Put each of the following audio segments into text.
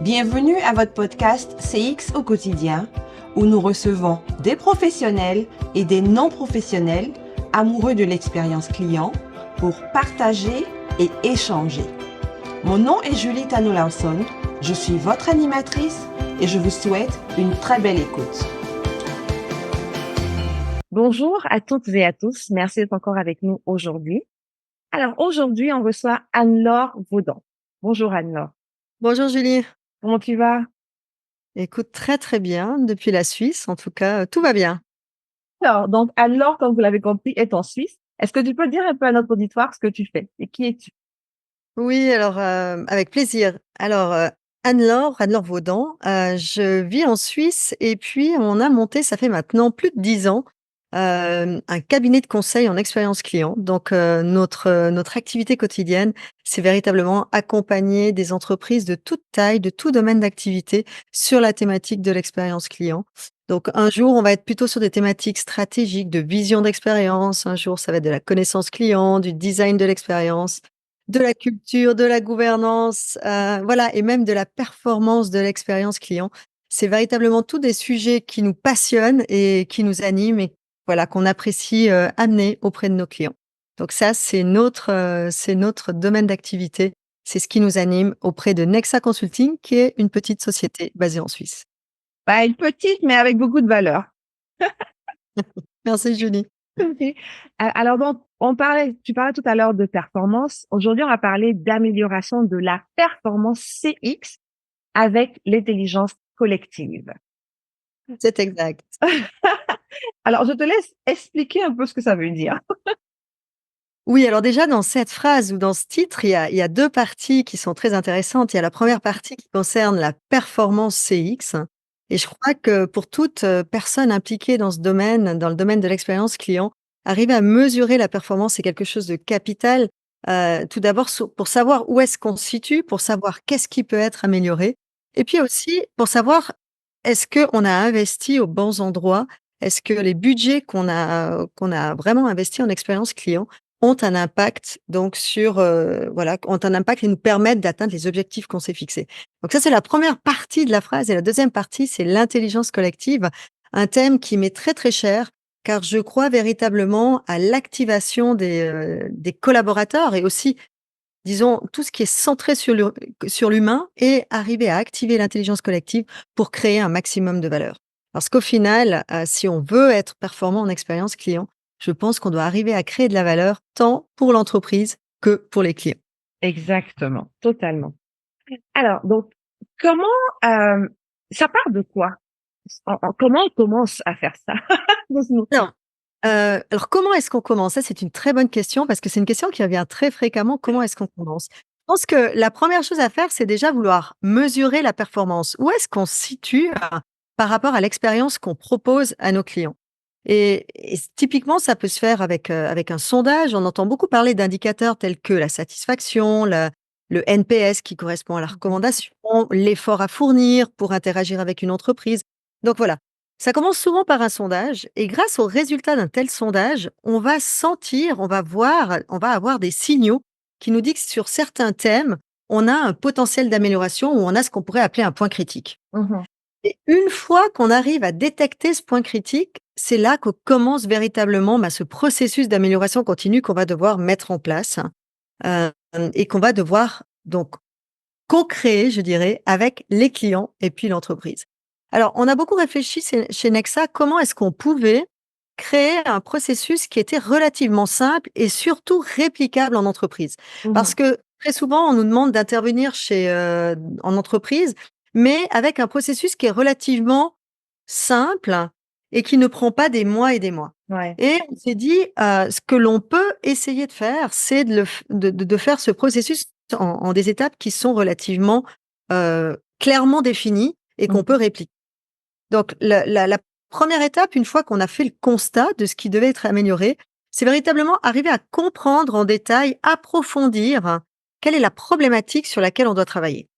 Bienvenue à votre podcast CX au quotidien, où nous recevons des professionnels et des non-professionnels amoureux de l'expérience client pour partager et échanger. Mon nom est Julie Tano-Lawson, je suis votre animatrice et je vous souhaite une très belle écoute. Bonjour à toutes et à tous, merci d'être encore avec nous aujourd'hui. Alors aujourd'hui, on reçoit Anne-Laure Vaudan. Bonjour Anne-Laure. Bonjour Julie. Comment tu vas? Écoute, très très bien, depuis la Suisse, en tout cas, tout va bien. Alors, donc Anne-Laure, comme vous l'avez compris, est en Suisse. Est-ce que tu peux dire un peu à notre auditoire ce que tu fais et qui es-tu? Oui, alors, avec plaisir. Alors, Anne-Laure Vaudan, je vis en Suisse et puis on a monté, ça fait maintenant plus de 10 ans, un cabinet de conseil en expérience client. Donc, notre activité quotidienne, c'est véritablement accompagner des entreprises de toute taille, de tout domaine d'activité sur la thématique de l'expérience client. Donc, un jour, on va être plutôt sur des thématiques stratégiques de vision d'expérience. Un jour, ça va être de la connaissance client, du design de l'expérience, de la culture, de la gouvernance, voilà, et même de la performance de l'expérience client. C'est véritablement tous des sujets qui nous passionnent et qui nous animent et voilà, qu'on apprécie, amener auprès de nos clients. Donc ça, c'est notre domaine d'activité. C'est ce qui nous anime auprès de Nexa Consulting, qui est une petite société basée en Suisse. Bah, une petite, mais avec beaucoup de valeur. Merci Julie. Ok. Alors, donc, tu parlais tout à l'heure de performance. Aujourd'hui, on va parler d'amélioration de la performance CX avec l'intelligence collective. C'est exact. Alors, je te laisse expliquer un peu ce que ça veut dire. Oui, alors déjà dans cette phrase ou dans ce titre, il y a 2 parties qui sont très intéressantes. Il y a la première partie qui concerne la performance CX et je crois que pour toute, personne impliquée dans ce domaine, dans le domaine de l'expérience client, arriver à mesurer la performance, c'est quelque chose de capital. Tout d'abord pour savoir où est-ce qu'on se situe, pour savoir qu'est-ce qui peut être amélioré et puis aussi pour savoir est-ce qu'on a investi aux bons endroits? Est-ce que les budgets qu'on a vraiment investis en expérience client ont un impact donc sur, voilà, ont un impact et nous permettent d'atteindre les objectifs qu'on s'est fixés. Donc ça, c'est la première partie de la phrase et la deuxième partie, c'est l'intelligence collective, un thème qui m'est très, très cher car je crois véritablement à l'activation des collaborateurs et aussi, disons, tout ce qui est centré sur l'humain et arriver à activer l'intelligence collective pour créer un maximum de valeur. Parce qu'au final, si on veut être performant en expérience client, je pense qu'on doit arriver à créer de la valeur tant pour l'entreprise que pour les clients. Exactement, totalement. Alors, donc, comment, euh, ça part de quoi? Comment on commence à faire ça? Alors, alors comment est-ce qu'on commence? Ça, c'est une très bonne question parce que c'est une question qui revient très fréquemment. Comment est-ce qu'on commence? Je pense que la première chose à faire, c'est déjà vouloir mesurer la performance. Où est-ce qu'on se situe, par rapport à l'expérience qu'on propose à nos clients? Et typiquement, ça peut se faire avec un sondage. On entend beaucoup parler d'indicateurs tels que la satisfaction, le NPS qui correspond à la recommandation, l'effort à fournir pour interagir avec une entreprise. Donc voilà, ça commence souvent par un sondage et grâce aux résultats d'un tel sondage, on va sentir, on va voir, on va avoir des signaux qui nous disent que sur certains thèmes, on a un potentiel d'amélioration ou on a ce qu'on pourrait appeler un point critique. Mhm. Et une fois qu'on arrive à détecter ce point critique, c'est là que commence véritablement ce processus d'amélioration continue qu'on va devoir mettre en place euh, et qu'on va devoir donc co-créer, je dirais, avec les clients et puis l'entreprise. Alors, on a beaucoup réfléchi chez Nexa, comment est-ce qu'on pouvait créer un processus qui était relativement simple et surtout réplicable en entreprise. Parce Mhm. que très souvent, on nous demande d'intervenir en entreprise, mais avec un processus qui est relativement simple et qui ne prend pas des mois et des mois. Ouais. Et on s'est dit, ce que l'on peut essayer de faire, c'est de faire ce processus en des étapes qui sont relativement, clairement définies et qu'on peut Mhm. répliquer. Donc la 1re étape, une fois qu'on a fait le constat de ce qui devait être amélioré, c'est véritablement arriver à comprendre en détail, approfondir quelle est la problématique sur laquelle on doit travailler.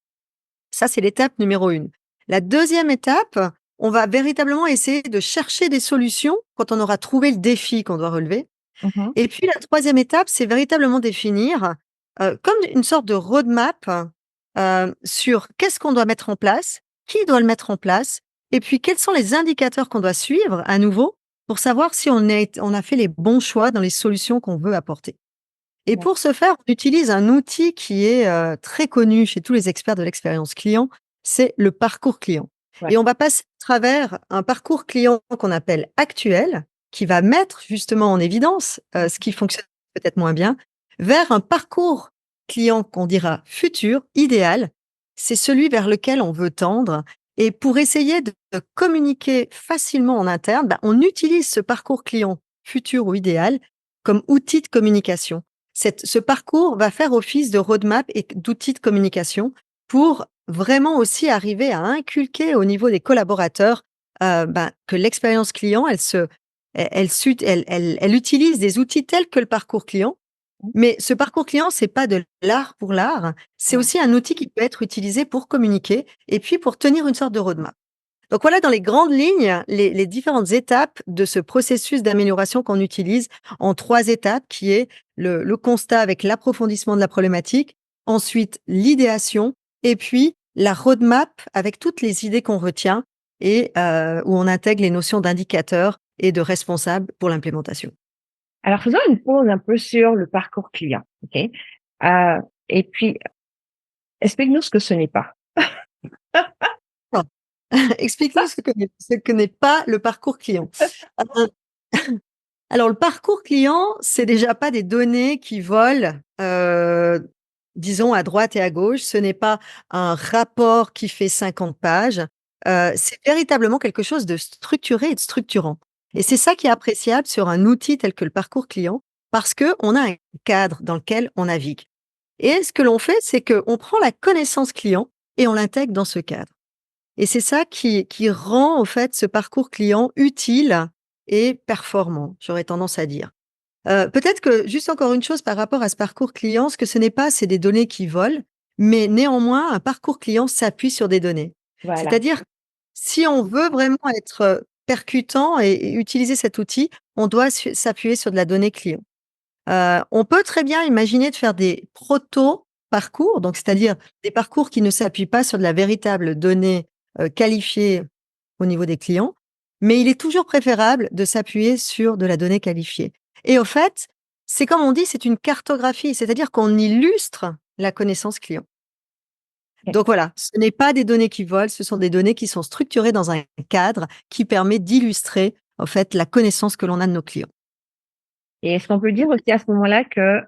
Ça, c'est l'étape numéro 1. La deuxième étape, on va véritablement essayer de chercher des solutions quand on aura trouvé le défi qu'on doit relever. Mhm. Et puis la troisième étape, c'est véritablement définir, comme une sorte de roadmap, sur qu'est-ce qu'on doit mettre en place, qui doit le mettre en place, et puis quels sont les indicateurs qu'on doit suivre à nouveau pour savoir si on a fait les bons choix dans les solutions qu'on veut apporter. Et Ouais. pour ce faire, on utilise un outil qui est très connu chez tous les experts de l'expérience client, c'est le parcours client. Ouais. Et on va passer à travers un parcours client qu'on appelle actuel, qui va mettre justement en évidence ce qui fonctionne peut-être moins bien, vers un parcours client qu'on dira futur, idéal. C'est celui vers lequel on veut tendre. Et pour essayer de communiquer facilement en interne, on utilise ce parcours client futur ou idéal comme outil de communication. Ce parcours va faire office de roadmap et d'outil de communication pour vraiment aussi arriver à inculquer au niveau des collaborateurs que l'expérience client, elle utilise des outils tels que le parcours client. Mais ce parcours client, c'est pas de l'art pour l'art, c'est Ouais. aussi un outil qui peut être utilisé pour communiquer et puis pour tenir une sorte de roadmap. Donc voilà, dans les grandes lignes, les différentes étapes de ce processus d'amélioration qu'on utilise en 3 étapes, qui est le constat avec l'approfondissement de la problématique, ensuite l'idéation et puis la roadmap avec toutes les idées qu'on retient et où on intègre les notions d'indicateurs et de responsables pour l'implémentation. Alors, faisons une pause un peu sur le parcours client, OK? Et puis, explique-nous ce que ce n'est pas. Explique-nous ce que n'est pas le parcours client. Euh, Alors, le parcours client, c'est déjà pas des données qui volent, disons à droite et à gauche. Ce n'est pas un rapport qui fait 50 pages. C'est véritablement quelque chose de structuré et de structurant. Et c'est ça qui est appréciable sur un outil tel que le parcours client, parce que on a un cadre dans lequel on navigue. Et ce que l'on fait, c'est qu'on prend la connaissance client et on l'intègre dans ce cadre. Et c'est ça qui rend, au fait, ce parcours client utile et performant, j'aurais tendance à dire. Peut-être que juste encore une chose par rapport à ce parcours client, ce que ce n'est pas, c'est des données qui volent, mais néanmoins, un parcours client s'appuie sur des données. Voilà. C'est-à-dire, si on veut vraiment être percutant et utiliser cet outil, on doit s'appuyer sur de la donnée client. On peut très bien imaginer de faire des proto-parcours, donc c'est-à-dire des parcours qui ne s'appuient pas sur de la véritable donnée qualifiée au niveau des clients, mais il est toujours préférable de s'appuyer sur de la donnée qualifiée. Et au fait, c'est comme on dit, c'est une cartographie, c'est-à-dire qu'on illustre la connaissance client. Ok. Donc voilà, ce n'est pas des données qui volent, ce sont des données qui sont structurées dans un cadre qui permet d'illustrer, en fait, la connaissance que l'on a de nos clients. Et est-ce qu'on peut dire aussi à ce moment-là que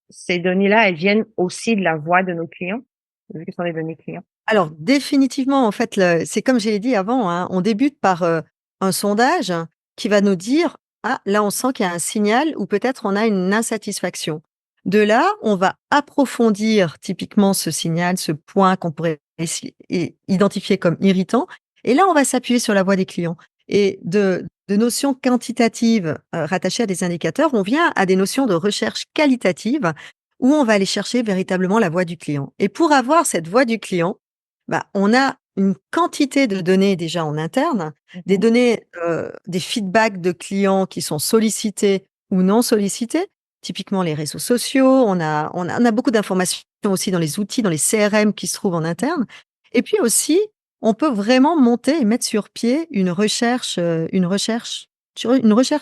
ces données-là, elles viennent aussi de la voix de nos clients, vu que ce sont des données clients? Alors définitivement, en fait, c'est comme je l'ai dit avant, hein, on débute par, un sondage qui va nous dire: «Ah, là, on sent qu'il y a un signal ou peut-être on a une insatisfaction». De là, on va approfondir typiquement ce signal, ce point qu'on pourrait identifier comme irritant et là, on va s'appuyer sur la voix des clients et de notions quantitatives, rattachées à des indicateurs, on vient à des notions de recherche qualitative où on va aller chercher véritablement la voix du client et pour avoir cette voix du client, on a une quantité de données déjà en interne, des données, des feedbacks de clients qui sont sollicités ou non sollicités, typiquement les réseaux sociaux. On a beaucoup d'informations aussi dans les outils, dans les CRM qui se trouvent en interne et puis aussi, on peut vraiment monter et mettre sur pied une recherche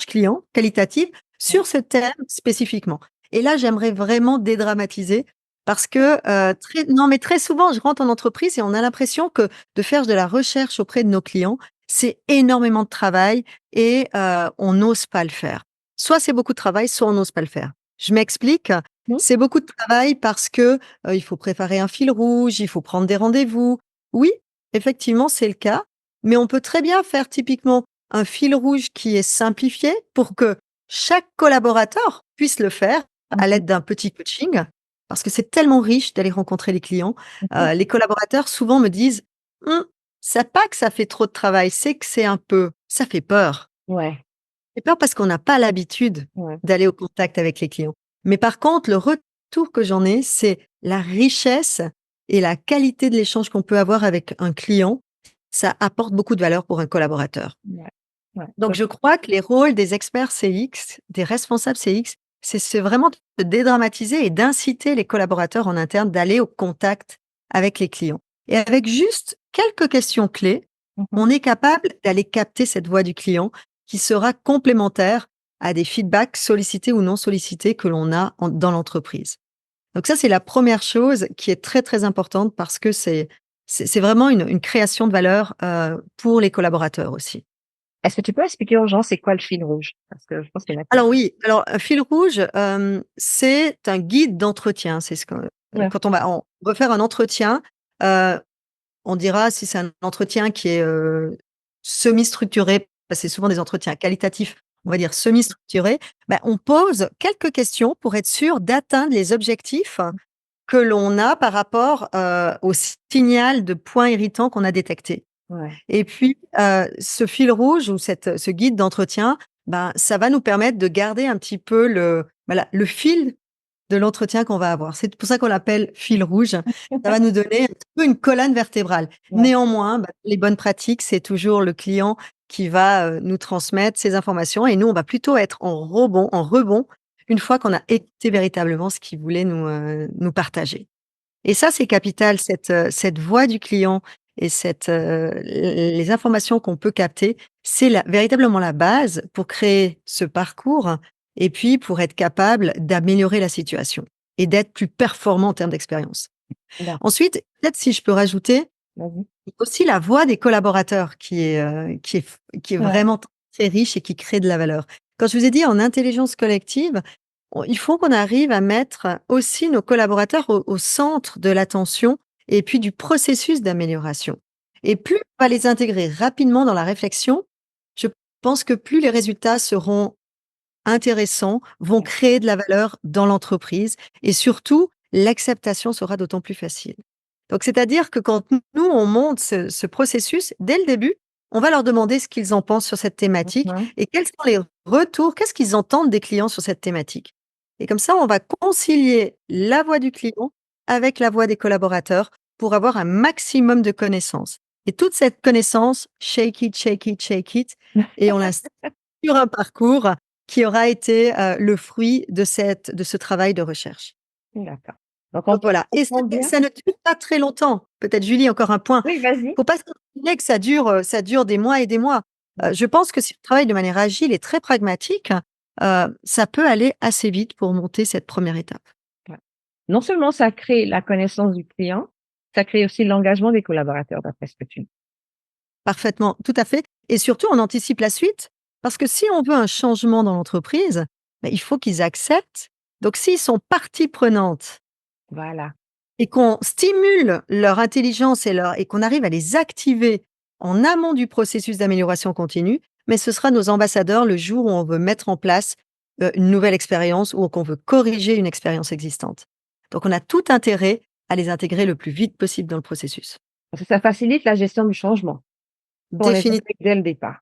client qualitative sur ce thème spécifiquement et là, j'aimerais vraiment dédramatiser parce que, très souvent, je rentre en entreprise et on a l'impression que de faire de la recherche auprès de nos clients, c'est énormément de travail et on n'ose pas le faire. Soit c'est beaucoup de travail, soit on n'ose pas le faire. Je m'explique, Mmh. c'est beaucoup de travail parce que, il faut préparer un fil rouge, il faut prendre des rendez-vous. Oui, effectivement, c'est le cas, mais on peut très bien faire typiquement un fil rouge qui est simplifié pour que chaque collaborateur puisse le faire à l'aide d'un petit coaching parce que c'est tellement riche d'aller rencontrer les clients. Les collaborateurs souvent me disent: «Mmh, c'est pas que ça fait trop de travail, c'est que c'est un peu ça fait peur». Ouais, Ça fait peur parce qu'on n'a pas l'habitude ouais. d'aller au contact avec les clients. Mais par contre, le retour que j'en ai, c'est la richesse et la qualité de l'échange qu'on peut avoir avec un client. Ça apporte beaucoup de valeur pour un collaborateur. Ouais, ouais. Donc je crois que les rôles des experts CX, des responsables CX, c'est vraiment de dédramatiser et d'inciter les collaborateurs en interne d'aller au contact avec les clients. Et avec juste quelques questions clés, Mhm. on est capable d'aller capter cette voix du client qui sera complémentaire à des feedbacks sollicités ou non sollicités que l'on a dans l'entreprise. Donc ça, c'est la première chose qui est très, très importante parce que c'est vraiment une création de valeur pour les collaborateurs aussi. Est-ce que tu peux expliquer aux gens c'est quoi le fil rouge? Parce que je pense qu'il y en a Alors oui, alors un fil rouge, c'est un guide d'entretien. C'est ce que Ouais. quand on veut faire un entretien, heu, on dira si c'est un entretien qui est, semi-structuré, parce que c'est souvent des entretiens qualitatifs, on va dire semi-structurés, on pose quelques questions pour être sûr d'atteindre les objectifs que l'on a par rapport, au signal de points irritants qu'on a détectés. Ouais. Et puis, ce fil rouge ou ce guide d'entretien, ça va nous permettre de garder un petit peu le fil de l'entretien qu'on va avoir. C'est pour ça qu'on l'appelle fil rouge. Ça va nous donner un petit peu une colonne vertébrale. Ouais. Néanmoins, les bonnes pratiques, c'est toujours le client qui va, nous transmettre ces informations et nous, on va plutôt être en rebond, une fois qu'on a écouté véritablement ce qu'il voulait nous partager. Et ça, c'est capital, cette voix du client et les informations qu'on peut capter, c'est véritablement la base pour créer ce parcours et puis pour être capable d'améliorer la situation et d'être plus performant en termes d'expérience. D'accord. Ensuite, peut-être si je peux rajouter, Vas-y. il y a aussi la voix des collaborateurs qui est Ouais. vraiment très riche et qui crée de la valeur. Quand je vous ai dit en intelligence collective, il faut qu'on arrive à mettre aussi nos collaborateurs au centre de l'attention et puis du processus d'amélioration. Et plus on va les intégrer rapidement dans la réflexion, je pense que plus les résultats seront intéressants, vont créer de la valeur dans l'entreprise et surtout, l'acceptation sera d'autant plus facile. Donc, c'est-à-dire que quand nous, on monte ce processus, dès le début, on va leur demander ce qu'ils en pensent sur cette thématique Mhm. et quels sont les retours, qu'est-ce qu'ils entendent des clients sur cette thématique. Et comme ça, on va concilier la voix du client avec la voix des collaborateurs pour avoir un maximum de connaissances. Et toute cette connaissance, shake it, shake it, shake it, et on l'installe sur un parcours qui aura été le fruit de ce travail de recherche. D'accord. Donc, on Donc voilà, et comprend bien. ça ne dure pas très longtemps. Peut-être Julie, encore un point. Oui, vas-y. Faut pas s'imaginer que ça dure des mois et des mois. Je pense que si on travaille de manière agile et très pragmatique, ça peut aller assez vite pour monter cette première étape. Ouais. Non seulement ça crée la connaissance du client, ça crée aussi l'engagement des collaborateurs, d'après ce que tu dis. Parfaitement, tout à fait, et surtout on anticipe la suite parce que si on veut un changement dans l'entreprise, il faut qu'ils acceptent. Donc s'ils sont partie prenante Voilà. et qu'on stimule leur intelligence et qu'on arrive à les activer en amont du processus d'amélioration continue, mais ce sera nos ambassadeurs le jour où on veut mettre en place une nouvelle expérience ou qu'on veut corriger une expérience existante. Donc on a tout intérêt à les intégrer le plus vite possible dans le processus. Parce que ça facilite la gestion du changement. On les Définitivement. intègre dès le départ.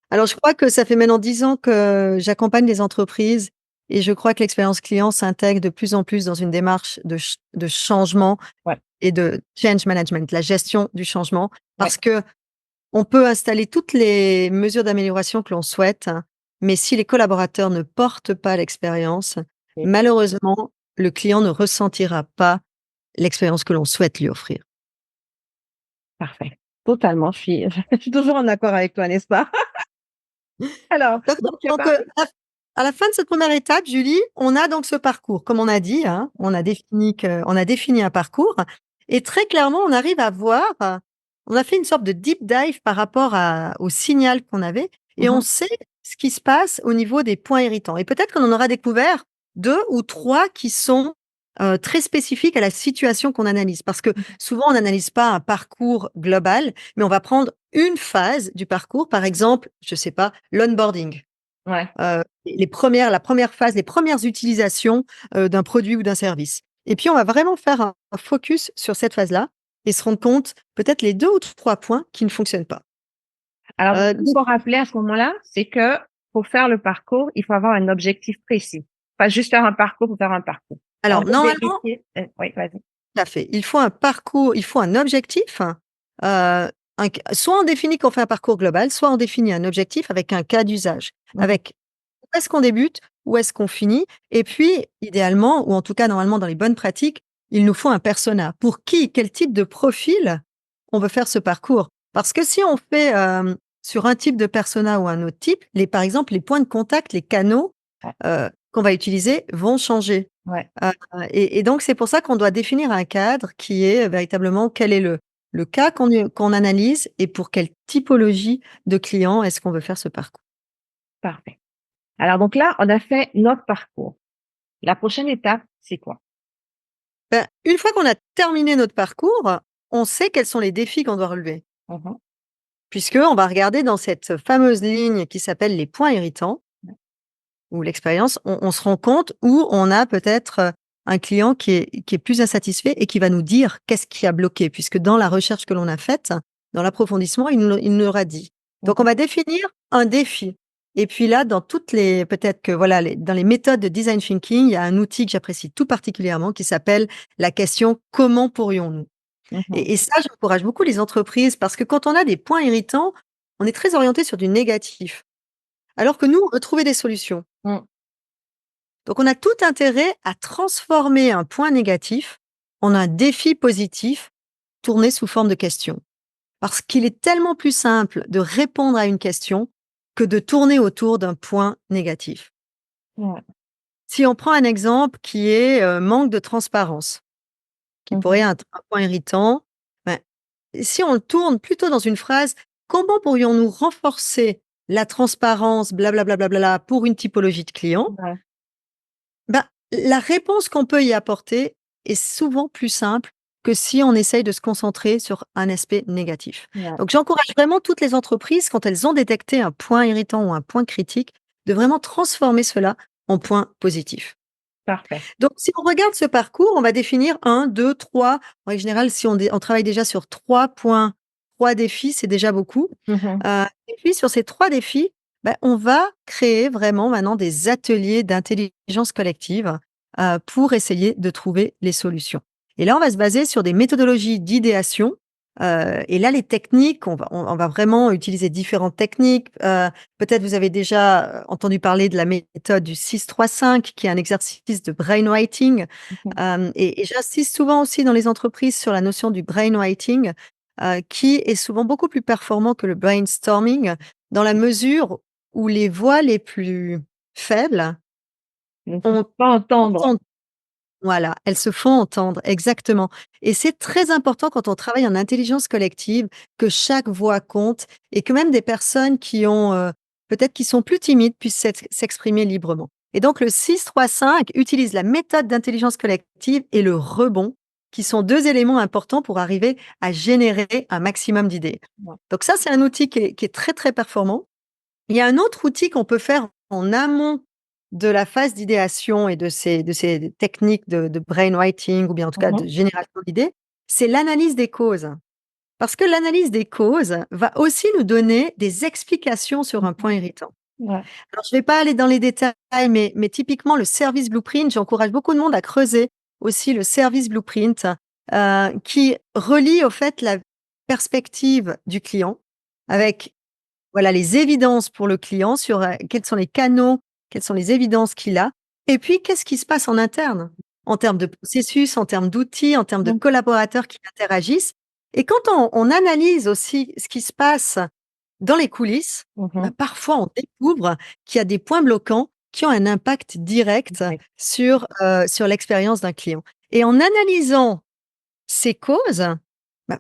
Alors, je crois que ça fait maintenant 10 ans que j'accompagne les entreprises et je crois que l'expérience client s'intègre de plus en plus dans une démarche de changement Ouais. et de change management, la gestion du changement, parce Ouais. que on peut installer toutes les mesures d'amélioration que l'on souhaite, mais si les collaborateurs ne portent pas l'expérience, Oui. malheureusement, le client ne ressentira pas l'expérience que l'on souhaite lui offrir. Parfait. Totalement. Je suis toujours en accord avec toi, n'est-ce pas? Alors, donc tu as Donc, parlé. à la fin de cette première étape, Julie, on a donc ce parcours. Comme on a dit, on a défini un parcours et très clairement, on arrive à voir, on a fait une sorte de deep dive par rapport au signal qu'on avait et on sait ce qui se passe au niveau des points irritants et peut-être qu'on en aura découvert 2 ou 3 qui sont, très spécifiques à la situation qu'on analyse. Parce que souvent, on n'analyse pas un parcours global, mais on va prendre une phase du parcours, par exemple, je sais pas, l'onboarding. Ouais. La première phase, les premières utilisations, d'un produit ou d'un service. Et puis on va vraiment faire un focus sur cette phase-là et se rendre compte, peut-être les 2 ou 3 points qui ne fonctionnent pas. Alors, ce qu'il Donc faut rappeler à ce moment-là, c'est que pour faire le parcours, il faut avoir un objectif précis. Pas juste faire un parcours pour faire un parcours. On alors veut normalement, vérifier. Oui, vas-y. tout à fait, il faut un parcours, il faut un objectif, soit on définit qu'on fait un parcours global, soit on définit un objectif avec un cas d'usage, avec où est-ce qu'on débute, où est-ce qu'on finit et puis idéalement ou en tout cas normalement dans les bonnes pratiques, il nous faut un persona. Pour qui, quel type de profil on veut faire ce parcours? Parce que si on fait sur un type de persona ou un autre type, par exemple, les points de contact, les canaux Ouais. qu'on va utiliser vont changer. Ouais. Et donc, c'est pour ça qu'on doit définir un cadre qui est véritablement quel est le cas qu'on analyse et pour quelle typologie de clients est-ce qu'on veut faire ce parcours. Parfait. Alors donc là, on a fait notre parcours. La prochaine étape, c'est quoi? Une fois qu'on a terminé notre parcours, on sait quels sont les défis qu'on doit relever. Mhm. Puisqu'on va regarder dans cette fameuse ligne qui s'appelle les points irritants, ou l'expérience, on se rend compte où on a peut-être un client qui est plus insatisfait et qui va nous dire qu'est-ce qui a bloqué, puisque dans la recherche que l'on a faite, dans l'approfondissement, il nous l'aura dit. Donc, on va définir un défi. Et puis là, dans peut-être que voilà, dans les méthodes de design thinking, il y a un outil que j'apprécie tout particulièrement qui s'appelle la question comment pourrions-nous? Mhm. Et ça, j'encourage beaucoup les entreprises parce que quand on a des points irritants, on est très orienté sur du négatif. Alors que nous, on veut trouver des solutions. Mm. Donc, on a tout intérêt à transformer un point négatif en un défi positif tourné sous forme de question. Parce qu'il est tellement plus simple de répondre à une question que de tourner autour d'un point négatif. Ouais. Si on prend un exemple qui est manque de transparence, qui pourrait être un point irritant, ben, si on le tourne plutôt dans une phrase, comment pourrions-nous renforcer la transparence, blablabla, pour une typologie de clients? Ouais. La réponse qu'on peut y apporter est souvent plus simple que si on essaye de se concentrer sur un aspect négatif. Ouais. Donc, j'encourage vraiment toutes les entreprises, quand elles ont détecté un point irritant ou un point critique, de vraiment transformer cela en point positif. Parfait. Donc, si on regarde ce parcours, on va définir 1, 2, 3. En règle générale, si on travaille déjà sur 3 points, 3 défis, c'est déjà beaucoup. Mhm. Et puis, sur ces 3 défis, on va créer vraiment maintenant des ateliers d'intelligence collective pour essayer de trouver les solutions. Et là, on va se baser sur des méthodologies d'idéation. Et là, les techniques, on va vraiment utiliser différentes techniques. Peut-être vous avez déjà entendu parler de la méthode du 6-3-5, qui est un exercice de brainwriting. Et j'insiste souvent aussi dans les entreprises sur la notion du brainwriting, qui est souvent beaucoup plus performant que le brainstorming, dans la mesure où les voix les plus faibles Donc, ont pas entendre. voilà, elles se font entendre, exactement. Et c'est très important quand on travaille en intelligence collective que chaque voix compte et que même des personnes qui ont, peut-être qui sont plus timides puissent s'exprimer librement. Et donc le 6-3-5 utilise la méthode d'intelligence collective et le rebond, qui sont 2 éléments importants pour arriver à générer un maximum d'idées. Ouais. Donc ça, c'est un outil qui est très, très performant. Il y a un autre outil qu'on peut faire en amont de la phase d'idéation et de ces techniques de brainwriting ou bien en tout cas de génération d'idées, c'est l'analyse des causes. Parce que l'analyse des causes va aussi nous donner des explications sur un point irritant. Ouais. Alors, je ne vais pas aller dans les détails, mais typiquement, le service blueprint, j'encourage beaucoup de monde à creuser aussi le service blueprint, qui relie au fait la perspective du client avec voilà les évidences pour le client sur quels sont les canaux, quelles sont les évidences qu'il a, et puis qu'est-ce qui se passe en interne, en termes de processus, en termes d'outils, en termes de collaborateurs qui interagissent. Et quand on analyse aussi ce qui se passe dans les coulisses, parfois on découvre qu'il y a des points bloquants qui ont un impact direct sur l'expérience d'un client. Et en analysant ces causes,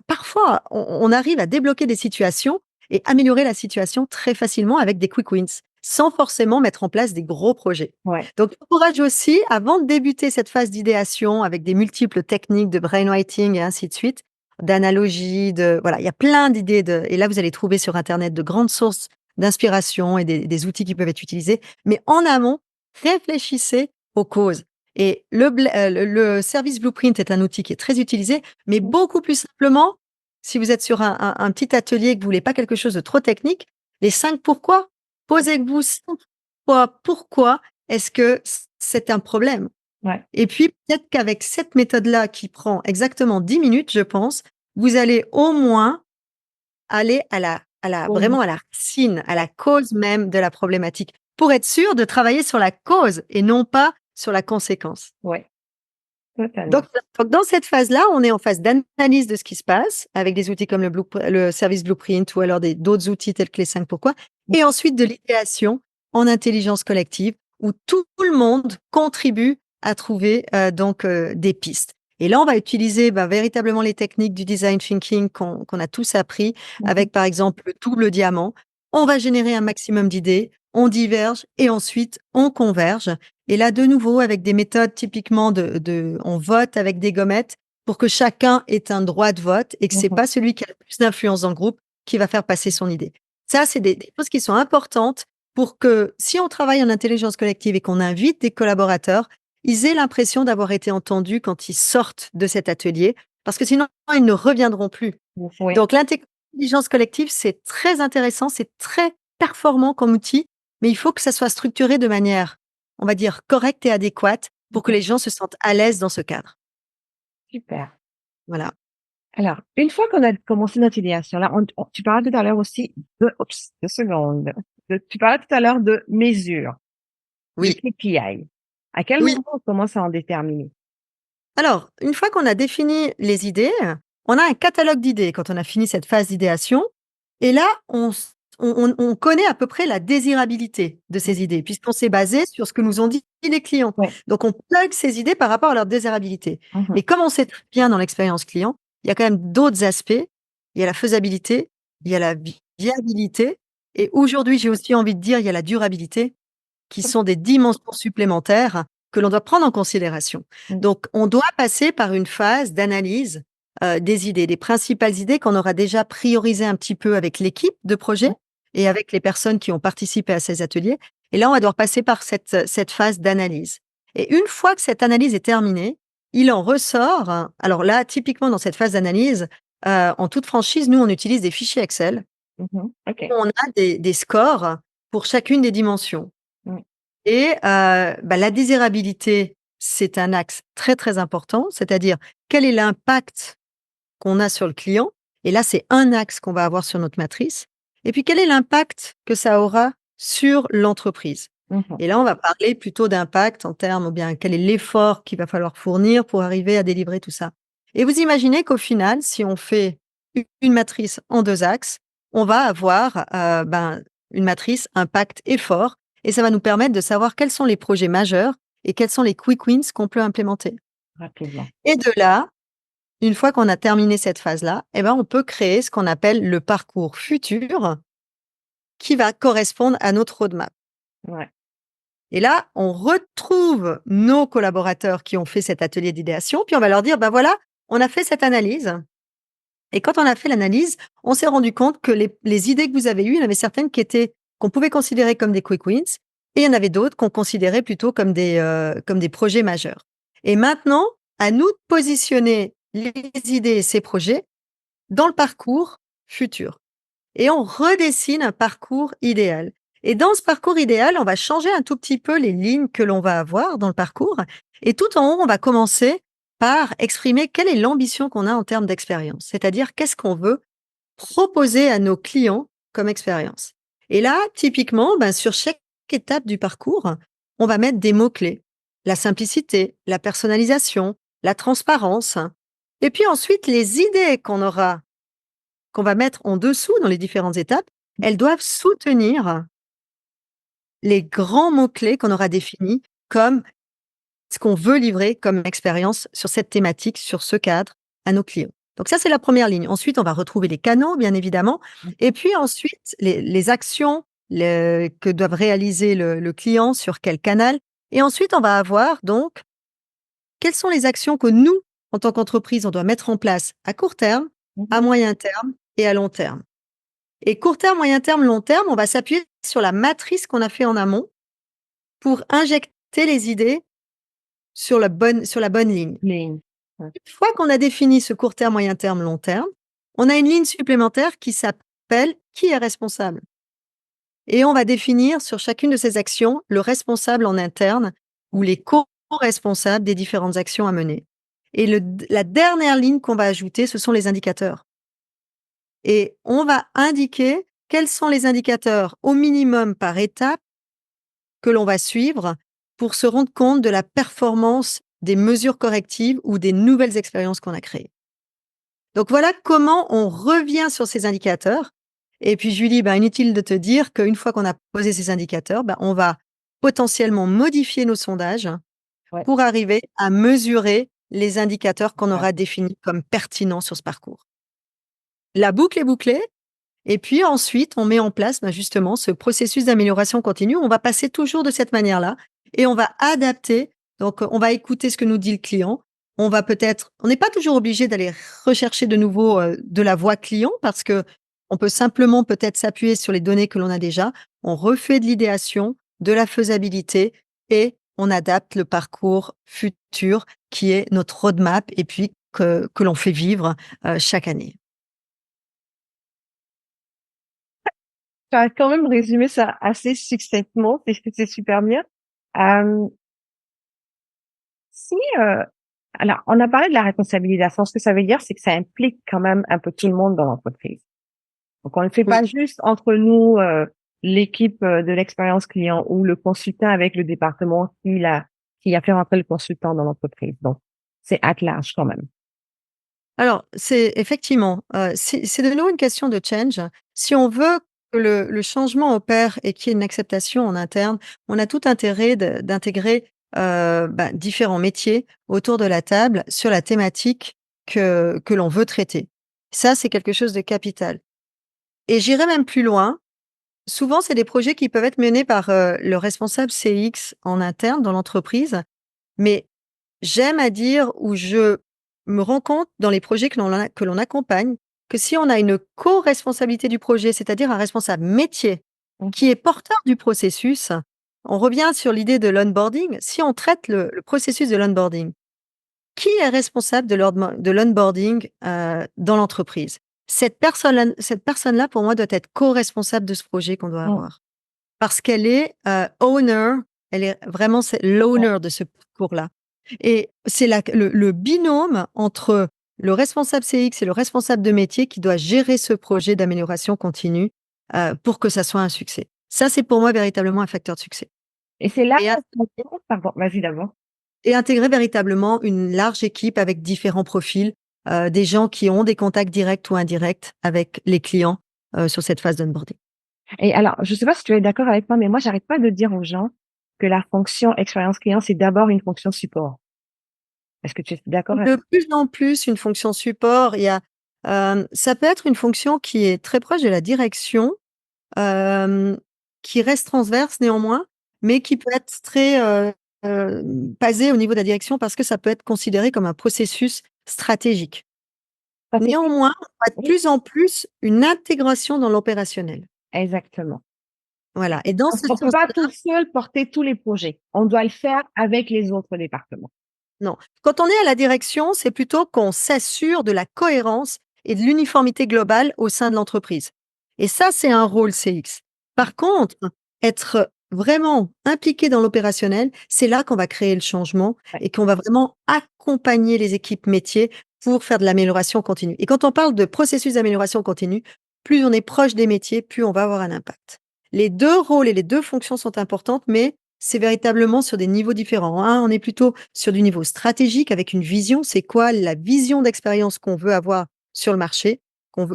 parfois on arrive à débloquer des situations et améliorer la situation très facilement avec des quick wins, sans forcément mettre en place des gros projets. Ouais. Donc, j'encourage aussi, avant de débuter cette phase d'idéation avec des multiples techniques de brainwriting et ainsi de suite, d'analogie, voilà, il y a plein d'idées et là, vous allez trouver sur Internet de grandes sources d'inspiration et des outils qui peuvent être utilisés. Mais en amont, réfléchissez aux causes. Et le service Blueprint est un outil qui est très utilisé, mais beaucoup plus simplement, si vous êtes sur un petit atelier et que vous voulez pas quelque chose de trop technique, les 5 pourquoi, posez-vous 5 pourquoi est-ce que c'est un problème? Ouais. Et puis, peut-être qu'avec cette méthode-là qui prend exactement 10 minutes, je pense, vous allez au moins aller vraiment à la racine, à la cause même de la problématique, pour être sûr de travailler sur la cause et non pas sur la conséquence. Ouais. Totalement. Donc, dans cette phase-là, on est en phase d'analyse de ce qui se passe avec des outils comme le service Blueprint ou alors d'autres outils tels que les 5 pourquoi. Et ensuite de l'idéation en intelligence collective où tout le monde contribue à trouver des pistes. Et là, on va utiliser véritablement les techniques du design thinking qu'on a tous appris avec, par exemple, le double diamant. On va générer un maximum d'idées, on diverge et ensuite on converge. Et là, de nouveau, avec des méthodes typiquement on vote avec des gommettes pour que chacun ait un droit de vote et que c'est pas celui qui a le plus d'influence dans le groupe qui va faire passer son idée. Ça, c'est des choses qui sont importantes pour que si on travaille en intelligence collective et qu'on invite des collaborateurs, ils aient l'impression d'avoir été entendus quand ils sortent de cet atelier, parce que sinon, ils ne reviendront plus. Oui. Donc, l'intelligence collective, c'est très intéressant, c'est très performant comme outil, mais il faut que ça soit structuré de manière, on va dire, correcte et adéquate pour que les gens se sentent à l'aise dans ce cadre. Super. Voilà. Alors, une fois qu'on a commencé notre idéation, là, tu parlais tout à l'heure aussi oups, 2 secondes. Tu parlais tout à l'heure de mesures, de Oui. KPI. À quel Oui. moment on commence à en déterminer? Alors, une fois qu'on a défini les idées, on a un catalogue d'idées quand on a fini cette phase d'idéation. Et là, on connaît à peu près la désirabilité de ces idées, puisqu'on s'est basé sur ce que nous ont dit les clients. Ouais. Donc, on plug ces idées par rapport à leur désirabilité. Mais comme on sait très bien dans l'expérience client, il y a quand même d'autres aspects. Il y a la faisabilité, il y a la viabilité. Et aujourd'hui, j'ai aussi envie de dire, il y a la durabilité, qui sont des dimensions supplémentaires que l'on doit prendre en considération. Donc, on doit passer par une phase d'analyse des idées, des principales idées qu'on aura déjà priorisées un petit peu avec l'équipe de projet et avec les personnes qui ont participé à ces ateliers. Et là, on va devoir passer par cette phase d'analyse. Et une fois que cette analyse est terminée, il en ressort, alors là, typiquement dans cette phase d'analyse, en toute franchise, nous, on utilise des fichiers Excel. OK. Où on a des scores pour chacune des dimensions. Et la désirabilité, c'est un axe très, très important, c'est-à-dire quel est l'impact qu'on a sur le client. Et là, c'est un axe qu'on va avoir sur notre matrice. Et puis, quel est l'impact que ça aura sur l'entreprise. Et là, on va parler plutôt d'impact en termes, ou bien quel est l'effort qu'il va falloir fournir pour arriver à délivrer tout ça. Et vous imaginez qu'au final, si on fait une matrice en 2 axes, on va avoir une matrice impact-effort et ça va nous permettre de savoir quels sont les projets majeurs et quels sont les quick wins qu'on peut implémenter. Rapidement. Et de là, une fois qu'on a terminé cette phase-là, on peut créer ce qu'on appelle le parcours futur qui va correspondre à notre roadmap. Ouais. Et là, on retrouve nos collaborateurs qui ont fait cet atelier d'idéation, puis on va leur dire, voilà, on a fait cette analyse. Et quand on a fait l'analyse, on s'est rendu compte que les idées que vous avez eues, il y en avait certaines qu'on pouvait considérer comme des quick wins, et il y en avait d'autres qu'on considérait plutôt comme des projets majeurs. Et maintenant, à nous de positionner les idées et ces projets dans le parcours futur. Et on redessine un parcours idéal. Et dans ce parcours idéal, on va changer un tout petit peu les lignes que l'on va avoir dans le parcours. Et tout en haut, on va commencer par exprimer quelle est l'ambition qu'on a en termes d'expérience. C'est-à-dire qu'est-ce qu'on veut proposer à nos clients comme expérience. Et là, typiquement, sur chaque étape du parcours, on va mettre des mots-clés. La simplicité, la personnalisation, la transparence. Et puis ensuite, les idées qu'on va mettre en dessous dans les différentes étapes, elles doivent soutenir les grands mots-clés qu'on aura définis comme ce qu'on veut livrer comme expérience sur cette thématique, sur ce cadre, à nos clients. Donc ça, c'est la première ligne. Ensuite, on va retrouver les canaux, bien évidemment. Et puis ensuite, les actions que doivent réaliser le client sur quel canal. Et ensuite, on va avoir donc quelles sont les actions que nous, en tant qu'entreprise, on doit mettre en place à court terme, à moyen terme et à long terme. Et court terme, moyen terme, long terme, on va s'appuyer sur la matrice qu'on a fait en amont pour injecter les idées sur la bonne ligne. Une fois qu'on a défini ce court terme, moyen terme, long terme, on a une ligne supplémentaire qui s'appelle « Qui est responsable ?» Et on va définir sur chacune de ces actions le responsable en interne ou les co-responsables des différentes actions à mener. Et la dernière ligne qu'on va ajouter, ce sont les indicateurs. Et on va indiquer quels sont les indicateurs au minimum par étape que l'on va suivre pour se rendre compte de la performance des mesures correctives ou des nouvelles expériences qu'on a créées. Donc voilà comment on revient sur ces indicateurs. Et puis Julie, inutile de te dire qu'une fois qu'on a posé ces indicateurs, on va potentiellement modifier nos sondages Ouais. pour arriver à mesurer les indicateurs qu'on Ouais. aura définis comme pertinents sur ce parcours. La boucle est bouclée. Et puis ensuite, on met en place justement ce processus d'amélioration continue. On va passer toujours de cette manière-là et on va adapter. Donc, on va écouter ce que nous dit le client. On n'est pas toujours obligé d'aller rechercher de nouveau de la voix client parce que on peut simplement peut-être s'appuyer sur les données que l'on a déjà. On refait de l'idéation, de la faisabilité et on adapte le parcours futur qui est notre roadmap et puis que l'on fait vivre chaque année. Tu as quand même résumé ça assez succinctement, c'est super bien. Si, alors, on a parlé de la responsabilisation. Ce que ça veut dire, c'est que ça implique quand même un peu tout le monde dans l'entreprise. Donc, on ne le fait pas juste entre nous, l'équipe de l'expérience client ou le consultant avec le département qui a fait rentrer le consultant dans l'entreprise. Donc, c'est at large quand même. Alors, c'est effectivement, c'est de nouveau une question de change. Si on veut que le changement opère et qu'il y ait une acceptation en interne, on a tout intérêt d'intégrer, différents métiers autour de la table sur la thématique que l'on veut traiter. Ça, c'est quelque chose de capital et j'irai même plus loin. Souvent, c'est des projets qui peuvent être menés par, le responsable CX en interne dans l'entreprise, mais j'aime à dire ou je me rends compte dans les projets que l'on accompagne, que si on a une co-responsabilité du projet, c'est-à-dire un responsable métier Mmh. qui est porteur du processus, on revient sur l'idée de l'onboarding. Si on traite le processus de l'onboarding, qui est responsable de l'onboarding dans l'entreprise? Cette personne-là, pour moi, doit être co-responsable de ce projet qu'on doit Mmh. avoir. Parce qu'elle est owner, c'est l'owner de ce parcours-là. Et c'est le binôme entre le responsable CX et le responsable de métier qui doit gérer ce projet d'amélioration continue pour que ça soit un succès. Ça, c'est pour moi véritablement un facteur de succès. Et c'est là Et, a- pardon, vas-y d'abord. et intégrer véritablement une large équipe avec différents profils, des gens qui ont des contacts directs ou indirects avec les clients sur cette phase d'onboarding. Et alors, je sais pas si tu es d'accord avec moi, mais moi, j'arrête pas de dire aux gens que la fonction expérience client, c'est d'abord une fonction support. Est-ce que tu es d'accord avec De plus en plus, une fonction support, ça peut être une fonction qui est très proche de la direction, hem, qui reste transverse néanmoins, mais qui peut être très, basée au niveau de la direction parce que ça peut être considéré comme un processus stratégique. ça fait Néanmoins, on voit de oui, plus en plus une intégration dans l'opérationnel. exactement. Voilà et dans Parce ce qu'on peut pas sens-là tout seul porter tous les projets. On doit le faire avec les autres départements. non. Quand on est à la direction, c'est plutôt qu'on s'assure de la cohérence et de l'uniformité globale au sein de l'entreprise. Et ça, c'est un rôle CX. Par contre, être vraiment impliqué dans l'opérationnel, c'est là qu'on va créer le changement Ouais. et qu'on va vraiment accompagner les équipes métiers pour faire de l'amélioration continue. Et quand on parle de processus d'amélioration continue, plus on est proche des métiers, plus on va avoir un impact. Les deux rôles et les deux fonctions sont importantes, mais c'est véritablement sur des niveaux différents. Un, on est plutôt sur du niveau stratégique avec une vision. C'est quoi la vision d'expérience qu'on veut avoir sur le marché?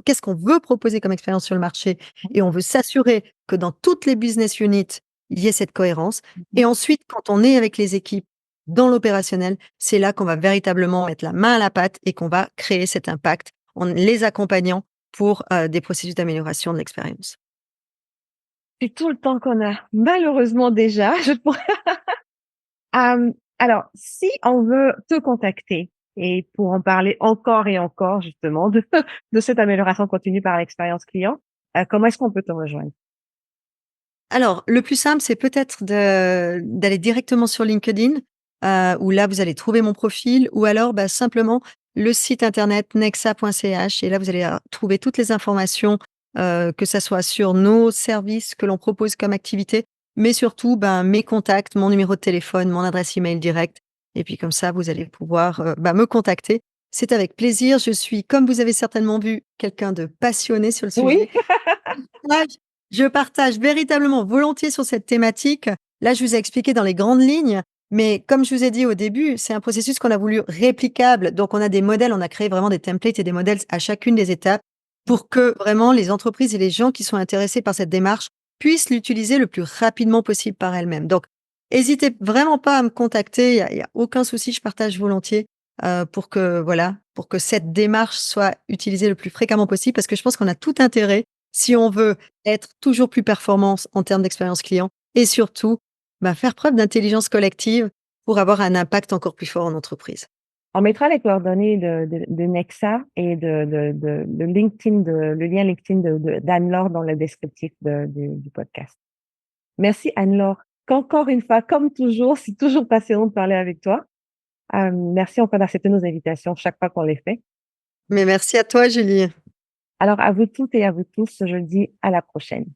Qu'est-ce qu'on veut proposer comme expérience sur le marché? Et on veut s'assurer que dans toutes les business units, il y ait cette cohérence. Et ensuite, quand on est avec les équipes dans l'opérationnel, c'est là qu'on va véritablement mettre la main à la pâte et qu'on va créer cet impact en les accompagnant pour des processus d'amélioration de l'expérience. C'est tout le temps qu'on a malheureusement déjà. Alors, si on veut te contacter et pour en parler encore et encore justement de cette amélioration continue par l'expérience client, comment est-ce qu'on peut te rejoindre? Alors, le plus simple, c'est peut-être d'aller directement sur LinkedIn, où là, vous allez trouver mon profil ou alors, simplement le site internet nexa.ch et là, vous allez, trouver toutes les informations, que ça soit sur nos services que l'on propose comme activité, mais surtout, mes contacts, mon numéro de téléphone, mon adresse email directe et puis comme ça, vous allez pouvoir, me contacter. C'est avec plaisir. Je suis, comme vous avez certainement vu, quelqu'un de passionné sur le Oui. sujet. Je partage véritablement volontiers sur cette thématique. Là, je vous ai expliqué dans les grandes lignes, Mais comme je vous ai dit au début, c'est un processus qu'on a voulu réplicable. Donc, on a des modèles, on a créé vraiment des templates et des modèles à chacune des étapes pour que vraiment les entreprises et les gens qui sont intéressés par cette démarche puissent l'utiliser le plus rapidement possible par elles-mêmes. Donc, hésitez vraiment pas à me contacter. Il y a aucun souci, je partage volontiers pour que cette démarche soit utilisée le plus fréquemment possible parce que je pense qu'on a tout intérêt si on veut être toujours plus performant en termes d'expérience client et surtout faire preuve d'intelligence collective pour avoir un impact encore plus fort en entreprise. On mettra les coordonnées de Nexa et de LinkedIn, le lien LinkedIn d'Anne-Laure dans le descriptif du podcast. Merci Anne-Laure. Qu'encore une fois, comme toujours, c'est toujours passionnant de parler avec toi. Merci encore d'accepter nos invitations chaque fois qu'on les fait. Mais merci à toi, Julie. Alors, à vous toutes et à vous tous, je dis à la prochaine.